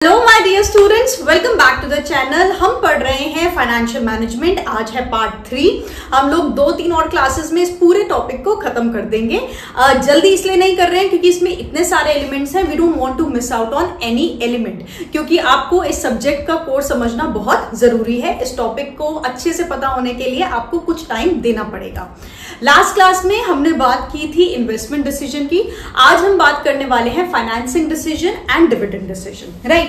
Hello my dear students, welcome back to the channel. हम पढ़ रहे हैं फाइनेंशियल मैनेजमेंट। आज है पार्ट 3। हम लोग 2-3 और क्लासेस में इस पूरे टॉपिक को खत्म कर देंगे। जल्दी इसलिए नहीं कर रहे हैं क्योंकि इसमें इतने सारे एलिमेंट्स हैं। We don't want to miss out on any element, क्योंकि आपको इस सब्जेक्ट का कोर्स समझना बहुत जरूरी है। इस टॉपिक को अच्छे से पता होने के लिए आपको कुछ टाइम देना पड़ेगा। लास्ट क्लास में हमने बात की थी इन्वेस्टमेंट डिसीजन की। आज हम बात करने वाले हैं financing decision and dividend decision. Right,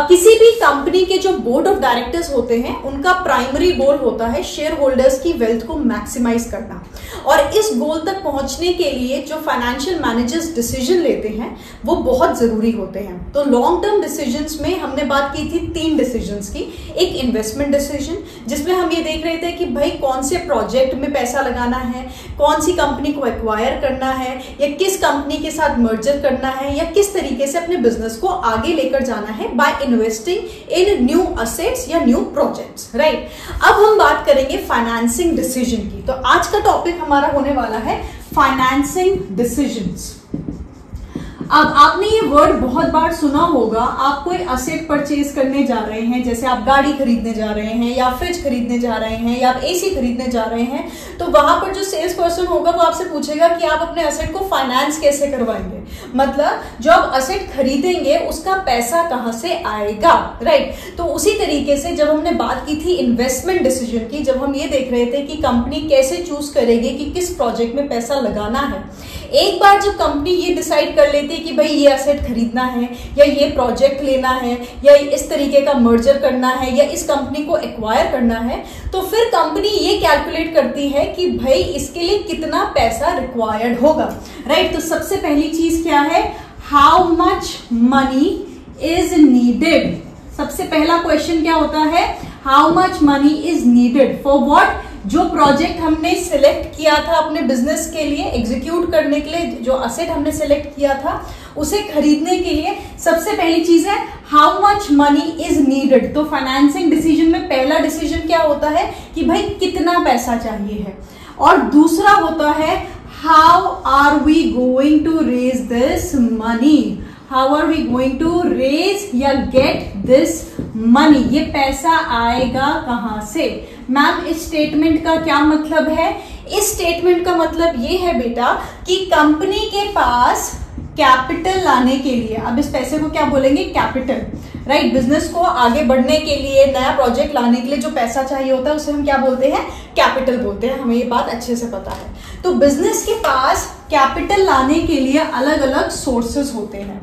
किसी भी कंपनी के जो बोर्ड ऑफ डायरेक्टर्स होते हैं उनका प्राइमरी गोल होता है शेयर होल्डर्स की वेल्थ को मैक्सिमाइज करना, और इस गोल तक पहुंचने के लिए जो फाइनेंशियल मैनेजर्स डिसीजन लेते हैं वो बहुत जरूरी होते हैं। तो लॉन्ग टर्म डिसीजंस में हमने बात की थी 3 डिसीजंस की। एक इन्वेस्टमेंट डिसीजन, जिसमें हम ये देख रहे थे कि भाई कौन से प्रोजेक्ट में पैसा लगाना है, कौन सी कंपनी को एक्वायर करना है, या किस कंपनी के साथ मर्जर करना है, या किस तरीके से अपने बिजनेस को आगे लेकर जाना है by investing in new assets या न्यू प्रोजेक्ट्स। राइट, अब हम बात करेंगे फाइनेंसिंग डिसीजन की। तो आज का टॉपिक हमारा होने वाला है फाइनेंसिंग डिसीजंस। अब आपने ये वर्ड बहुत बार सुना होगा। आप कोई असेट परचेज करने जा रहे हैं, जैसे आप गाड़ी खरीदने जा रहे हैं, या फ्रिज खरीदने जा रहे हैं, या आप एसी खरीदने जा रहे हैं, तो वहां पर जो सेल्स पर्सन होगा वो आपसे पूछेगा कि आप अपने असेट को फाइनेंस कैसे करवाएंगे। मतलब जो आप असेट खरीदेंगे उसका पैसा कहां से आएगा। राइट, तो उसी तरीके से जब हमने बात की थी इन्वेस्टमेंट डिसीजन की, जब हम ये देख रहे थे कि कंपनी कैसे चूज करेगी कि किस प्रोजेक्ट में पैसा लगाना है, एक बार जब कंपनी ये डिसाइड कर लेती है कि भाई ये एसेट खरीदना है, या ये प्रोजेक्ट लेना है, या इस तरीके का मर्जर करना है, या इस कंपनी को एक्वायर करना है, तो फिर कंपनी ये कैलकुलेट करती है कि भाई इसके लिए कितना पैसा रिक्वायर्ड होगा। राइट, तो सबसे पहली चीज क्या है, how much money is needed. सबसे पहला क्वेश्चन क्या होता है, how much money is needed for what. जो प्रोजेक्ट हमने सिलेक्ट किया था अपने बिजनेस के लिए एग्जीक्यूट करने के लिए, जो असेट हमने सिलेक्ट किया था उसे खरीदने के लिए, सबसे पहली चीज है how much money is needed. तो फाइनेंसिंग डिसीजन में पहला डिसीजन क्या होता है कि भाई कितना पैसा चाहिए है, और दूसरा होता है how are we going to raise this money. How are we going to raise या गेट दिस मनी, ये पैसा आएगा कहां से। मैम, इस स्टेटमेंट का क्या मतलब है? इस स्टेटमेंट का मतलब ये है बेटा कि कंपनी के पास कैपिटल लाने के लिए, अब इस पैसे को क्या बोलेंगे, कैपिटल। राइट, बिजनेस को आगे बढ़ने के लिए, नया प्रोजेक्ट लाने के लिए जो पैसा चाहिए होता है उसे हम क्या बोलते हैं, कैपिटल बोलते हैं। हमें ये बात अच्छे से पता है। तो बिजनेस के पास कैपिटल लाने के लिए अलग अलग सोर्सेस होते हैं।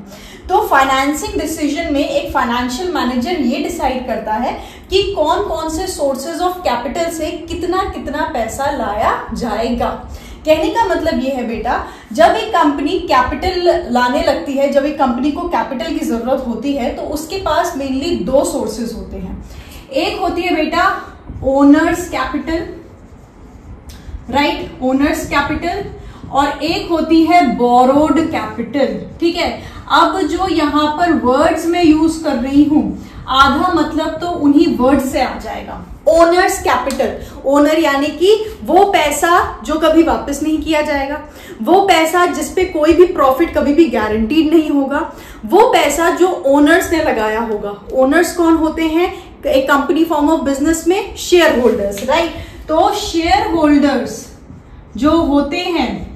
तो फाइनेंसिंग डिसीजन में एक फाइनेंशियल मैनेजर ये डिसाइड करता है कि कौन कौन से सोर्सेज ऑफ कैपिटल से कितना कितना पैसा लाया जाएगा। कहने का मतलब ये है बेटा, जब एक कंपनी कैपिटल लाने लगती है, जब एक कंपनी को कैपिटल की जरूरत होती है, तो उसके पास मेनली 2 सोर्सेज होते हैं। एक होती है बेटा owners capital, right, owners capital, और एक होती है बोरोड कैपिटल। ठीक है, अब जो यहां पर वर्ड्स में यूज कर रही हूं, आधा मतलब तो उन्हीं वर्ड से आ जाएगा। ओनर्स कैपिटल, ओनर यानी कि वो पैसा जो कभी वापस नहीं किया जाएगा, वो पैसा जिसपे कोई भी प्रॉफिट कभी भी गारंटीड नहीं होगा, वो पैसा जो ओनर्स ने लगाया होगा। ओनर्स कौन होते हैं एक कंपनी फॉर्म ऑफ बिजनेस में? Share holders. राइट, तो शेयर होल्डर्स जो होते हैं,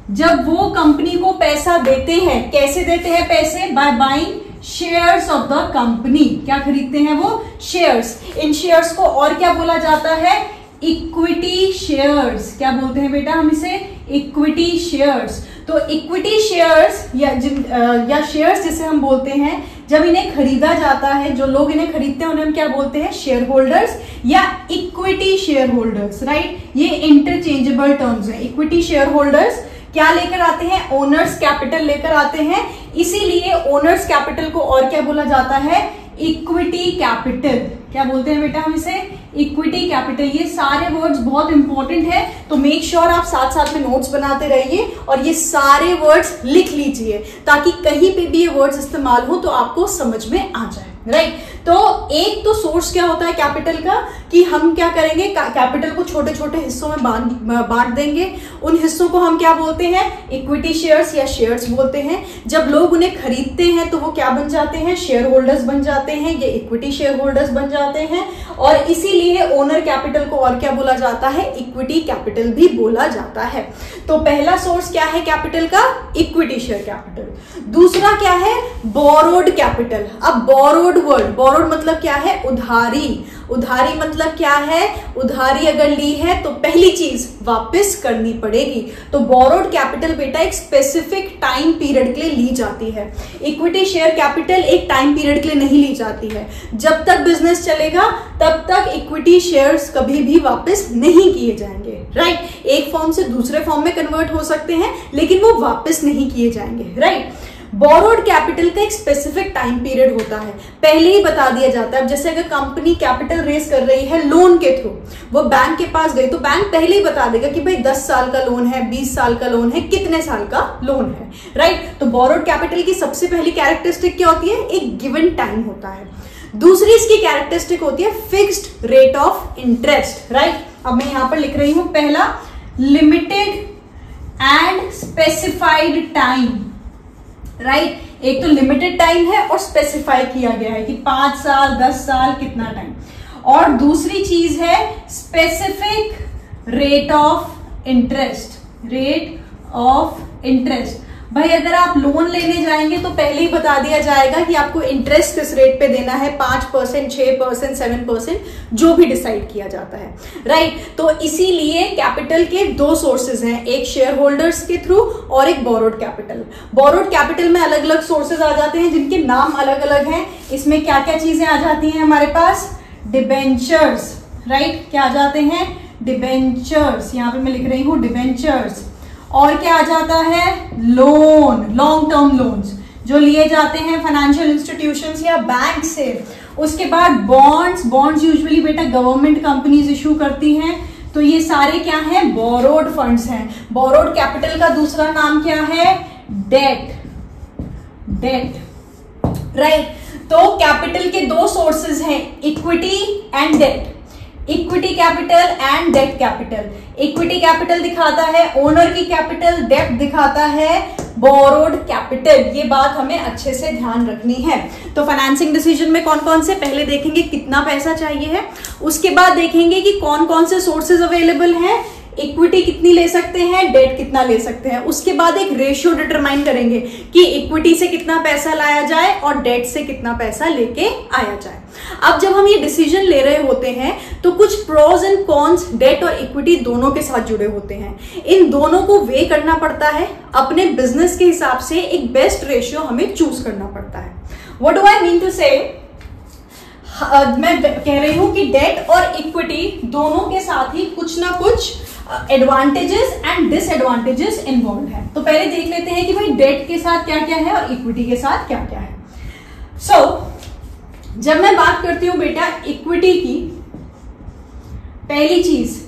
जब वो कंपनी को पैसा देते हैं, कैसे देते हैं पैसे? By buying shares of the company. क्या खरीदते हैं वो? शेयर्स। इन शेयर्स को और क्या बोला जाता है? Equity shares. क्या बोलते हैं बेटा हम इसे? Equity shares. तो इक्विटी शेयर्स या शेयर्स जिसे हम बोलते हैं, जब इन्हें खरीदा जाता है, जो लोग इन्हें खरीदते हैं उन्हें हम क्या बोलते हैं? शेयर होल्डर्स या इक्विटी शेयर होल्डर्स। राइट, ये इंटरचेंजेबल टर्म्स है। इक्विटी शेयर होल्डर्स क्या लेकर आते हैं? ओनर्स कैपिटल लेकर आते हैं। इसीलिए ओनर्स कैपिटल को और क्या बोला जाता है? इक्विटी कैपिटल, क्या बोलते हैं बेटा हम इसे? Equity capital. ये सारे वर्ड्स बहुत इंपॉर्टेंट है, तो मेक श्योर आप साथ साथ में नोट्स बनाते रहिए और ये सारे वर्ड्स लिख लीजिए ताकि कहीं पे भी ये वर्ड्स इस्तेमाल हो तो आपको समझ में आ जाए, राइट। तो एक तो सोर्स क्या होता है कैपिटल का कि हम क्या करेंगे, कैपिटल को छोटे छोटे हिस्सों में बांट देंगे। उन हिस्सों को हम क्या बोलते हैं? इक्विटी शेयर्स या शेयर्स बोलते हैं। जब लोग उन्हें खरीदते हैं तो वो क्या बन जाते हैं? शेयर होल्डर्स बन जाते हैं, ये इक्विटी शेयर होल्डर्स बन जाते हैं। और इसीलिए ओनर कैपिटल को और क्या बोला जाता है? इक्विटी कैपिटल भी बोला जाता है। तो पहला सोर्स क्या है कैपिटल का? Equity share capital. दूसरा क्या है? Borrowed capital. अब बोरोड वर्ड, बोरोड मतलब क्या है? उधारी। उधारी मतलब क्या है? उधारी अगर ली है तो पहली चीज वापस करनी पड़ेगी। तो बोरोड कैपिटल बेटा एक स्पेसिफिक टाइम पीरियड के लिए ली जाती है। इक्विटी शेयर कैपिटल एक टाइम पीरियड के लिए नहीं ली जाती है। जब तक बिजनेस चलेगा तब तक इक्विटी शेयर्स कभी भी वापस नहीं किए जाएंगे, राइट। एक फॉर्म से दूसरे फॉर्म में कन्वर्ट हो सकते हैं लेकिन वो वापस नहीं किए जाएंगे, राइट। बोरोड कैपिटल का एक स्पेसिफिक टाइम पीरियड होता है, पहले ही बता दिया जाता है। जैसे अगर कंपनी कैपिटल रेस कर रही है लोन के थ्रू, वो बैंक के पास गई तो बैंक पहले ही बता देगा कि भाई 10 साल का लोन है, 20 साल का लोन है, कितने साल का लोन है, राइट। तो बोरोड कैपिटल की सबसे पहली कैरेक्टरिस्टिक क्या होती है? एक गिवन टाइम होता है। दूसरी इसकी कैरेक्टरिस्टिक होती है fixed rate of interest, right. अब मैं यहां पर लिख रही हूं पहला, limited and specified time, right. एक तो लिमिटेड टाइम है और स्पेसिफाई किया गया है कि 5 साल, 10 साल, कितना टाइम। और दूसरी चीज है specific rate of interest, rate of interest. भाई अगर आप लोन लेने जाएंगे तो पहले ही बता दिया जाएगा कि आपको इंटरेस्ट किस रेट पे देना है, 5%, 6%, 7%, जो भी डिसाइड किया जाता है, राइट। तो इसीलिए कैपिटल के दो सोर्सेज हैं, एक शेयर होल्डर्स के थ्रू और एक बोरोड कैपिटल। बोरोड कैपिटल में अलग अलग सोर्सेज आ जाते हैं जिनके नाम अलग अलग हैं। इसमें क्या क्या चीजें आ जाती हैं हमारे पास? Debentures, right. क्या आ जाते हैं? डिबेंचर्स, यहां पे मैं लिख रही हूं डिबेंचर्स। और क्या आ जाता है? लोन, लॉन्ग टर्म लोन्स जो लिए जाते हैं फाइनेंशियल इंस्टीट्यूशंस या बैंक से। उसके बाद बॉन्ड्स, बॉन्ड्स यूजुअली बेटा गवर्नमेंट कंपनीज इशू करती हैं, तो ये सारे क्या हैं? बोरोड फंड्स हैं। बोरोड कैपिटल का दूसरा नाम क्या है? Debt, debt, right. तो कैपिटल के दो सोर्सेज हैं, equity and debt. Equity capital and debt capital. Equity capital दिखाता है ओनर की कैपिटल, डेट दिखाता है बोरोड कैपिटल। ये बात हमें अच्छे से ध्यान रखनी है। तो फाइनेंसिंग डिसीजन में कौन कौन से, पहले देखेंगे कितना पैसा चाहिए है, उसके बाद देखेंगे कि कौन कौन से सोर्सेज अवेलेबल हैं, इक्विटी कितनी ले सकते हैं, डेट कितना ले सकते हैं। उसके बाद एक रेशियो डिटरमाइन करेंगे कि इक्विटी से कितना पैसा लाया जाए और डेट से कितना पैसा लेके आया जाए। अब जब हम ये डिसीजन ले रहे होते हैं तो कुछ प्रोज एंड कॉन्स डेट और इक्विटी दोनों के साथ जुड़े होते हैं। इन दोनों को वे करना पड़ता है, अपने बिजनेस के हिसाब से एक बेस्ट रेशियो हमें चूज करना पड़ता है। What do I mean to say? मैं कह रही हूं कि डेट और इक्विटी दोनों के साथ ही कुछ ना कुछ एडवांटेजेस एंड डिसएडवांटेजेस इन्वॉल्व है। तो पहले देख लेते हैं कि भाई डेट के साथ क्या क्या है और इक्विटी के साथ क्या क्या है। जब मैं बात करती हूं बेटा इक्विटी की, पहली चीज,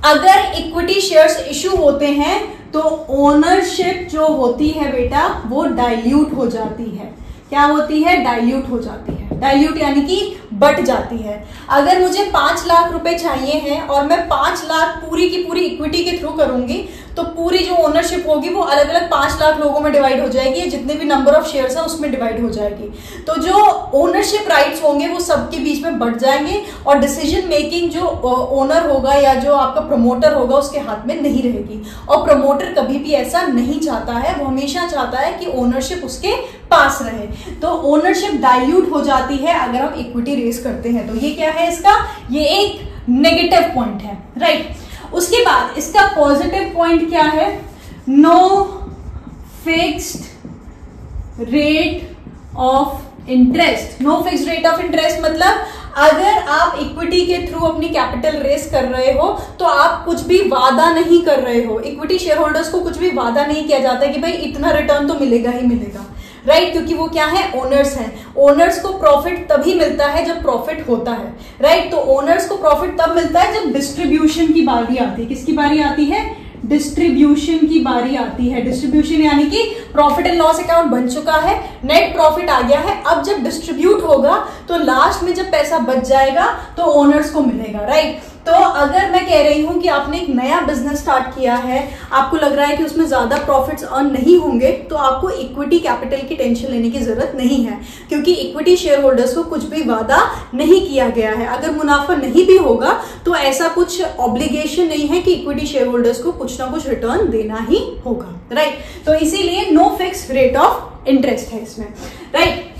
अगर इक्विटी शेयर्स इशू होते हैं तो ओनरशिप जो होती है बेटा वो डाइल्यूट हो जाती है। क्या होती है? डाइल्यूट हो जाती है। डाइल्यूट यानी कि बढ़ जाती है। अगर मुझे 5 लाख रुपए चाहिए हैं और मैं 5 लाख पूरी की पूरी इक्विटी के थ्रू करूंगी तो पूरी जो ओनरशिप होगी वो अलग अलग 5 लाख लोगों में डिवाइड हो जाएगी, जितने भी नंबर ऑफ शेयर्स है उसमें डिवाइड हो जाएगी। तो जो ओनरशिप राइट्स होंगे वो सबके बीच में बढ़ जाएंगे और डिसीजन मेकिंग जो ओनर होगा या जो आपका प्रमोटर होगा उसके हाथ में नहीं रहेगी। और प्रमोटर कभी भी ऐसा नहीं चाहता है, वो हमेशा चाहता है कि ओनरशिप उसके पास रहे। तो ओनरशिप डाइल्यूट हो जाती है अगर हम इक्विटी रेस करते हैं। तो ये क्या है इसका? ये एक नेगेटिव पॉइंट है, राइट। उसके बाद इसका पॉजिटिव पॉइंट क्या है? No fixed rate of interest. No fixed rate of interest मतलब अगर आप इक्विटी के थ्रू अपनी कैपिटल रेस कर रहे हो तो आप कुछ भी वादा नहीं कर रहे हो। इक्विटी शेयर होल्डर्स को कुछ भी वादा नहीं किया जाता कि भाई इतना रिटर्न तो मिलेगा ही मिलेगा, राइट, क्योंकि वो क्या है, ओनर्स हैं। ओनर्स को प्रॉफिट तभी मिलता है जब प्रॉफिट होता है, राइट। तो ओनर्स को प्रॉफिट तब मिलता है जब डिस्ट्रीब्यूशन की बारी आती है। किसकी बारी आती है, डिस्ट्रीब्यूशन की बारी आती है। डिस्ट्रीब्यूशन यानी कि प्रॉफिट एंड लॉस अकाउंट बन चुका है, नेट प्रॉफिट आ गया है, अब जब डिस्ट्रीब्यूट होगा तो लास्ट में जब पैसा बच जाएगा तो ओनर्स को मिलेगा, राइट। तो अगर मैं कह रही हूं कि आपने एक नया बिजनेस स्टार्ट किया है, आपको लग रहा है कि उसमें ज्यादा प्रॉफिट्स अर्न नहीं होंगे, तो आपको इक्विटी कैपिटल की टेंशन लेने की जरूरत नहीं है, क्योंकि इक्विटी शेयर होल्डर्स को कुछ भी वादा नहीं किया गया है। अगर मुनाफा नहीं भी होगा तो ऐसा कुछ ऑब्लिगेशन नहीं है कि इक्विटी शेयर होल्डर्स को कुछ ना कुछ रिटर्न देना ही होगा, राइट। तो इसीलिए no fix rate of interest है इसमें, राइट।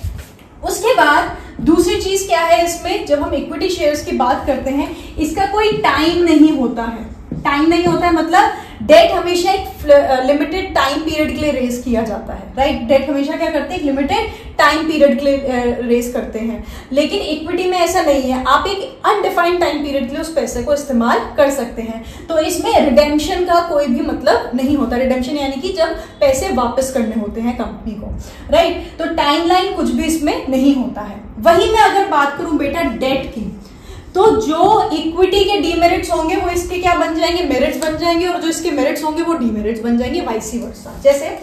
उसके बाद दूसरी चीज क्या है इसमें, जब हम इक्विटी शेयर्स की बात करते हैं, इसका कोई टाइम नहीं होता है। टाइम नहीं होता है मतलब डेट हमेशा एक लिमिटेड टाइम पीरियड के लिए रेज किया जाता है, राइट। डेट हमेशा क्या करते हैं, एक लिमिटेड टाइम पीरियड के लिए रेज करते हैं, लेकिन इक्विटी में ऐसा नहीं है। आप एक अनडिफाइंड टाइम पीरियड के लिए उस पैसे को इस्तेमाल कर सकते हैं। तो इसमें रिडेम्पशन का कोई भी मतलब नहीं होता। रिडेम्पशन यानी कि जब पैसे वापस करने होते हैं कंपनी को, राइट। तो टाइमलाइन कुछ भी इसमें नहीं होता है। वही मैं अगर बात करूं बेटा डेट की, तो जो इक्विटी के डीमेरिट्स होंगे वो इसके क्या बन जाएंगे, मेरिट्स बन जाएंगे, और जो इसके मेरिट्स होंगे वो डीमेरिट्स बन जाएंगे, वाइस वर्सा। जैसे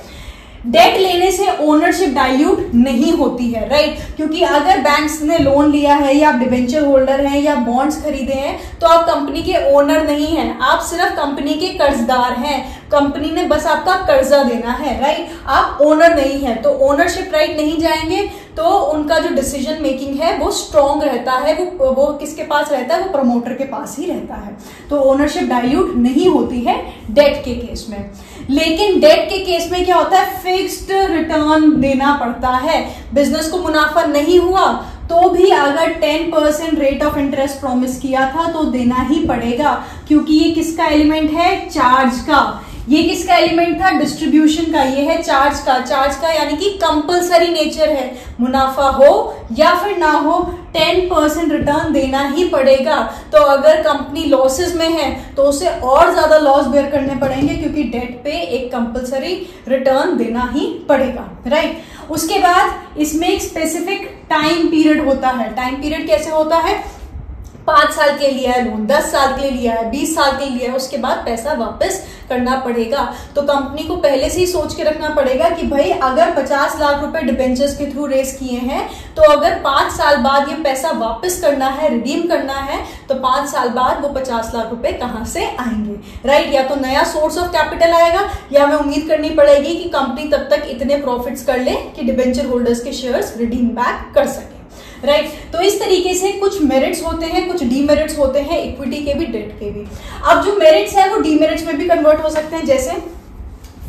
डेट लेने से ओनरशिप डाइल्यूट नहीं होती है, राइट। क्योंकि अगर बैंक्स ने लोन लिया है या आप डिबेंचर होल्डर हैं या बॉन्ड्स खरीदे हैं तो आप कंपनी के ओनर नहीं हैं, आप सिर्फ कंपनी के कर्जदार हैं। कंपनी ने बस आपका कर्जा देना है, राइट। आप ओनर नहीं है, तो ओनरशिप राइट नहीं जाएंगे, तो उनका जो डिसीजन मेकिंग है वो स्ट्रॉन्ग रहता है। वो किसके पास रहता है, वो प्रमोटर के पास ही रहता है। तो ओनरशिप डाइल्यूट नहीं होती है डेट के केस में। लेकिन डेट के केस में क्या होता है, फिक्स्ड रिटर्न देना पड़ता है। बिजनेस को मुनाफा नहीं हुआ तो भी अगर 10% रेट ऑफ इंटरेस्ट प्रॉमिस किया था तो देना ही पड़ेगा, क्योंकि ये किसका एलिमेंट है, चार्ज का। ये किसका एलिमेंट था, डिस्ट्रीब्यूशन का। ये है चार्ज का। चार्ज का यानी कि कंपलसरी नेचर है, मुनाफा हो या फिर ना हो 10% रिटर्न देना ही पड़ेगा। तो अगर कंपनी लॉसेस में है तो उसे और ज्यादा लॉस बेयर करने पड़ेंगे, क्योंकि डेट पे एक कंपलसरी रिटर्न देना ही पड़ेगा, राइट। उसके बाद इसमें एक स्पेसिफिक टाइम पीरियड होता है। टाइम पीरियड कैसे होता है, 5 साल के लिए है लोन, 10 साल के लिए है, 20 साल के लिए है, उसके बाद पैसा वापस करना पड़ेगा। तो कंपनी को पहले से ही सोच के रखना पड़ेगा कि भाई अगर 50 लाख रुपए डिबेंचर्स के थ्रू रेस किए हैं, तो अगर 5 साल बाद ये पैसा वापस करना है, रिडीम करना है, तो 5 साल बाद वो 50 लाख रुपए कहां से आएंगे, राइट। या तो नया सोर्स ऑफ कैपिटल आएगा, या हमें उम्मीद करनी पड़ेगी कि कंपनी तब तक इतने प्रॉफिट्स कर ले कि डिबेंचर होल्डर्स के शेयर्स रिडीम बैक कर सके, राइट। तो इस तरीके से कुछ मेरिट्स होते हैं, कुछ डीमेरिट्स होते हैं, इक्विटी के भी डेट के भी। अब जो मेरिट्स है वो डीमेरिट्स में भी कन्वर्ट हो सकते हैं, जैसे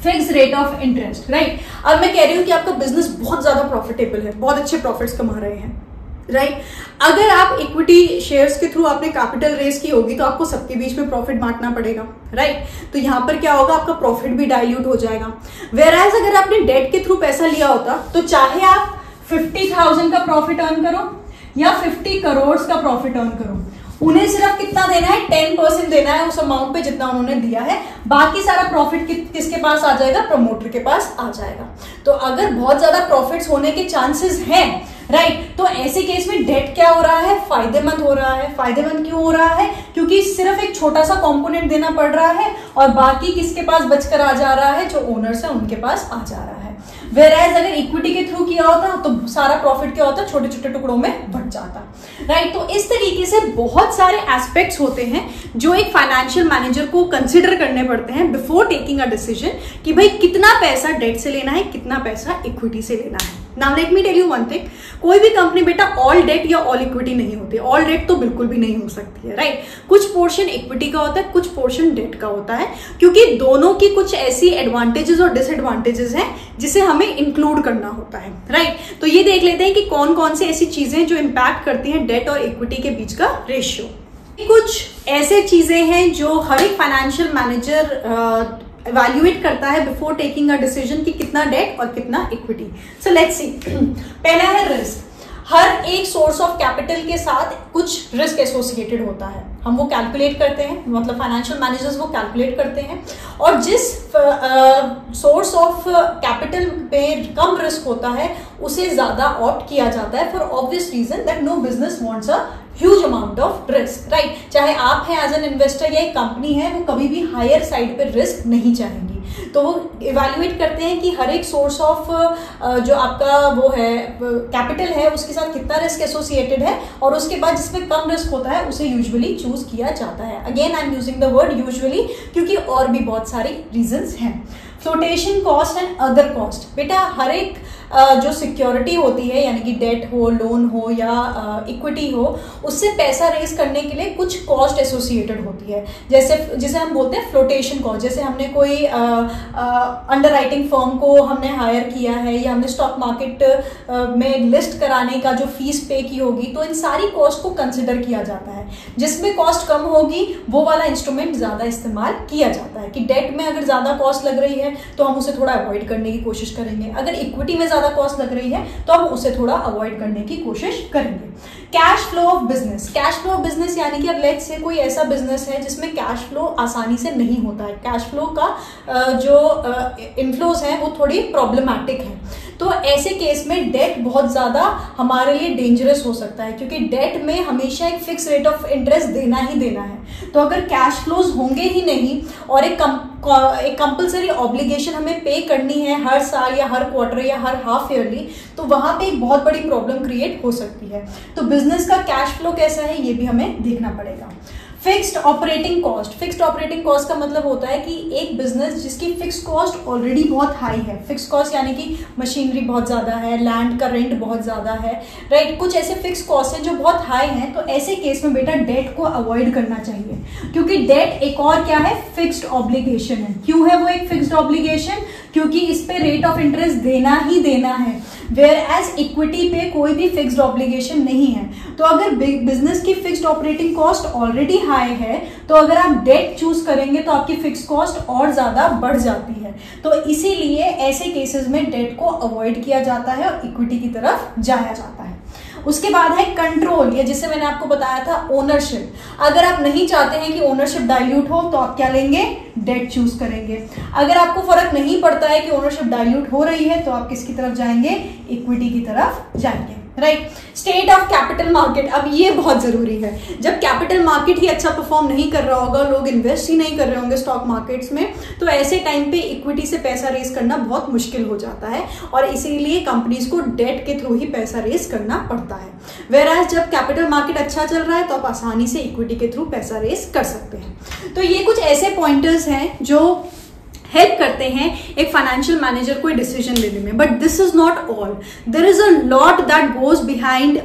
fix rate of interest, right. अब मैं कह रही हूं कि आपका बिजनेस बहुत ज्यादा प्रॉफिटेबल है, बहुत अच्छे प्रॉफिट्स कमा रहे हैं, राइट। अगर आप इक्विटी शेयर्स के थ्रू आपने कैपिटल रेस की होगी तो आपको सबके बीच में प्रॉफिट बांटना पड़ेगा, राइट। तो यहां पर क्या होगा, आपका प्रॉफिट भी डाइल्यूट हो जाएगा। वेयरएज अगर आपने डेट के थ्रू पैसा लिया होता तो चाहे आप 50,000 का प्रॉफिट अर्न करो या 50 करोड़ का प्रॉफिट अर्न करो, उन्हें सिर्फ कितना देना है, 10% देना है उस अमाउंट पे जितना उन्होंने दिया है। बाकी सारा प्रॉफिट किसके पास आ जाएगा, प्रमोटर के पास आ जाएगा। तो अगर बहुत ज्यादा प्रॉफिट्स होने के चांसेस हैं, राइट, तो ऐसे केस में डेट क्या हो रहा है, फायदेमंद हो रहा है। फायदेमंद क्यों हो रहा है, क्योंकि सिर्फ एक छोटा सा कंपोनेंट देना पड़ रहा है और बाकी किसके पास बचकर आ जा रहा है, जो ओनर्स है उनके पास आ जा रहा है। वेयरएज अगर इक्विटी के थ्रू किया होता तो सारा प्रॉफिट क्या होता, छोटे छोटे टुकड़ों में बट जाता, राइट। तो इस तरीके से बहुत सारे एस्पेक्ट्स होते हैं जो एक फाइनेंशियल मैनेजर को कंसिडर करने पड़ते हैं बिफोर टेकिंग अ डिसीजन कि भाई कितना पैसा डेट से लेना है, कितना पैसा इक्विटी से लेना है। Now let me tell you one thing, कोई भी कंपनी बेटा ऑल डेट या ऑल इक्विटी नहीं होती। ऑल डेट तो बिल्कुल भी नहीं हो सकती है, राइट। कुछ पोर्शन इक्विटी का होता है, कुछ पोर्शन डेट का होता है, क्योंकि दोनों की कुछ ऐसी एडवांटेजेस और डिसएडवांटेजेस हैं जिसे हमें इंक्लूड करना होता है, राइट। तो ये देख लेते हैं कि कौन कौन सी ऐसी चीजें जो इंपैक्ट करती हैं डेट और इक्विटी के बीच का रेशियो। कुछ ऐसे चीजें हैं जो हर एक फाइनेंशियल मैनेजर इवैल्यूएट करता है बिफोर टेकिंग अ डिसीजन कि कितना डेट और कितना इक्विटी। सो लेट्स सी, पहला है रिस्क। हर एक सोर्स ऑफ कैपिटल के साथ कुछ रिस्क एसोसिएटेड होता है, हम वो कैलकुलेट करते हैं, मतलब फाइनेंशियल मैनेजर्स वो कैलकुलेट करते हैं, और जिस सोर्स ऑफ कैपिटल पे कम रिस्क होता है उसे ज्यादा ऑप्ट किया जाता है, for obvious reason that no business wants a huge amount of risk, right. चाहे आप हैं एज एन इन्वेस्टर या एक कंपनी है, वो कभी भी हायर साइड पे रिस्क नहीं चाहेंगी, तो वो इवैल्यूएट करते हैं कि हर एक सोर्स ऑफ जो आपका वो है कैपिटल है उसके साथ कितना रिस्क एसोसिएटेड है, और उसके बाद जिसमें कम रिस्क होता है उसे यूजुअली चूज किया जाता है। Again I am using the word usually क्योंकि और भी बहुत सारी रीजंस हैं। Flotation cost and other cost, बेटा हर एक जो सिक्योरिटी होती है, यानी कि डेट हो, लोन हो या इक्विटी हो, उससे पैसा रेज करने के लिए कुछ कॉस्ट एसोसिएटेड होती है, जैसे जिसे हम बोलते हैं फ्लोटेशन कॉस्ट। जैसे हमने कोई अंडरराइटिंग फर्म को हमने हायर किया है या हमने स्टॉक मार्केट में लिस्ट कराने का जो फीस पे की होगी, तो इन सारी कॉस्ट को कंसिडर किया जाता है। जिसमें कॉस्ट कम होगी वो वाला इंस्ट्रूमेंट ज्यादा इस्तेमाल किया जाता है, कि डेट में अगर ज्यादा कॉस्ट लग रही है तो हम उसे थोड़ा अवॉइड करने की कोशिश करेंगे, अगर इक्विटी में ज्यादा कॉस्ट लग रही है तो हम उसे थोड़ा अवॉइड करने की कोशिश करेंगे। Cash flow of business, cash flow of business यानी कि अब लेट्स से कोई ऐसा बिजनेस है जिसमें कैश फ्लो आसानी से नहीं होता है, कैश फ्लो का जो इनफ्लोज है वो थोड़ी प्रॉब्लमैटिक है, तो ऐसे केस में डेट बहुत ज्यादा हमारे लिए डेंजरस हो सकता है, क्योंकि डेट में हमेशा एक फिक्स रेट ऑफ इंटरेस्ट देना ही देना है। तो अगर कैश फ्लोज होंगे ही नहीं और एक कंपल्सरी ऑब्लिगेशन हमें पे करनी है हर साल या हर क्वार्टर या हर हाफ ईयरली, तो वहां पे एक बहुत बड़ी प्रॉब्लम क्रिएट हो सकती है। तो बिजनेस का कैश फ्लो कैसा है ये भी हमें देखना पड़ेगा। Fixed operating cost, fixed operating cost का मतलब होता है कि एक बिजनेस जिसकी फिक्स कॉस्ट ऑलरेडी बहुत हाई है, फिक्स कॉस्ट यानी कि मशीनरी बहुत ज्यादा है, लैंड का रेंट बहुत ज्यादा है, राइट, कुछ ऐसे फिक्स कॉस्ट हैं जो बहुत हाई हैं, तो ऐसे केस में बेटा डेट को अवॉइड करना चाहिए, क्योंकि डेट एक और क्या है, फिक्स्ड ऑब्लिगेशन है। क्यों है वो एक फिक्स्ड ऑब्लिगेशन? क्योंकि इस पे रेट ऑफ इंटरेस्ट देना ही देना है, वेयर एज इक्विटी पे कोई भी फिक्स्ड ऑब्लिगेशन नहीं है। तो अगर बिजनेस की fixed operating cost already high है, तो अगर आप डेट चूज करेंगे तो आपकी फिक्स्ड कॉस्ट और ज्यादा बढ़ जाती है, तो इसीलिए ऐसे केसेस में डेट को अवॉइड किया जाता है और इक्विटी की तरफ जाया जाता है। उसके बाद है कंट्रोल, या जिसे मैंने आपको बताया था ओनरशिप। अगर आप नहीं चाहते हैं कि ओनरशिप डाइल्यूट हो तो आप क्या लेंगे, डेट चूज करेंगे। अगर आपको फर्क नहीं पड़ता है कि ओनरशिप डाइल्यूट हो रही है तो आप किसकी तरफ जाएंगे, इक्विटी की तरफ जाएंगे, right. State of capital market, अब ये बहुत जरूरी है। जब कैपिटल मार्केट ही अच्छा परफॉर्म नहीं कर रहा होगा, लोग इन्वेस्ट ही नहीं कर रहे होंगे स्टॉक मार्केट्स में, तो ऐसे टाइम पे इक्विटी से पैसा रेज करना बहुत मुश्किल हो जाता है, और इसीलिए कंपनीज को डेट के थ्रू ही पैसा रेज करना पड़ता है। वेराज जब कैपिटल मार्केट अच्छा चल रहा है तो आप आसानी से इक्विटी के थ्रू पैसा रेज कर सकते हैं। तो ये कुछ ऐसे पॉइंटर्स हैं जो हेल्प करते हैं एक फाइनेंशियल मैनेजर को डिसीजन लेने में, but this is not all. There is a lot that goes behind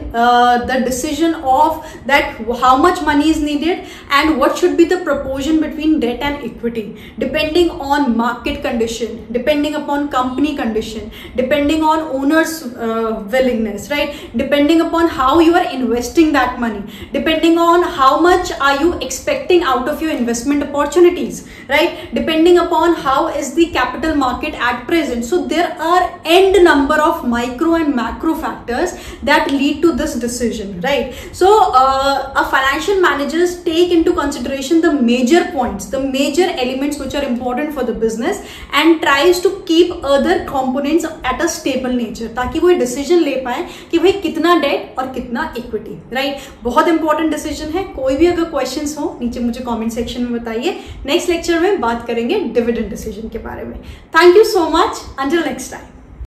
the decision of that how much money is needed and what should be the proportion between debt and equity, depending on market condition, depending upon company condition, depending on owners willingness, right, depending upon how you are investing that money, depending on how much are you expecting out of your investment opportunities, right, depending upon how is the capital market at present. So there are end number of micro and macro factors that lead to this decision, right. So a financial managers take into consideration the major points, the major elements which are important for the business, and tries to keep other components at a stable nature, ताकि वो decision ले पाए कि भाई कितना date और कितना equity, right. बहुत इंपॉर्टेंट डिसीजन है। कोई भी अगर क्वेश्चंस हो नीचे मुझे कमेंट सेक्शन में बताइए। नेक्स्ट लेक्चर में बात करेंगे डिविडेंड डिसीजन के बारे में। Thank you so much, until next time.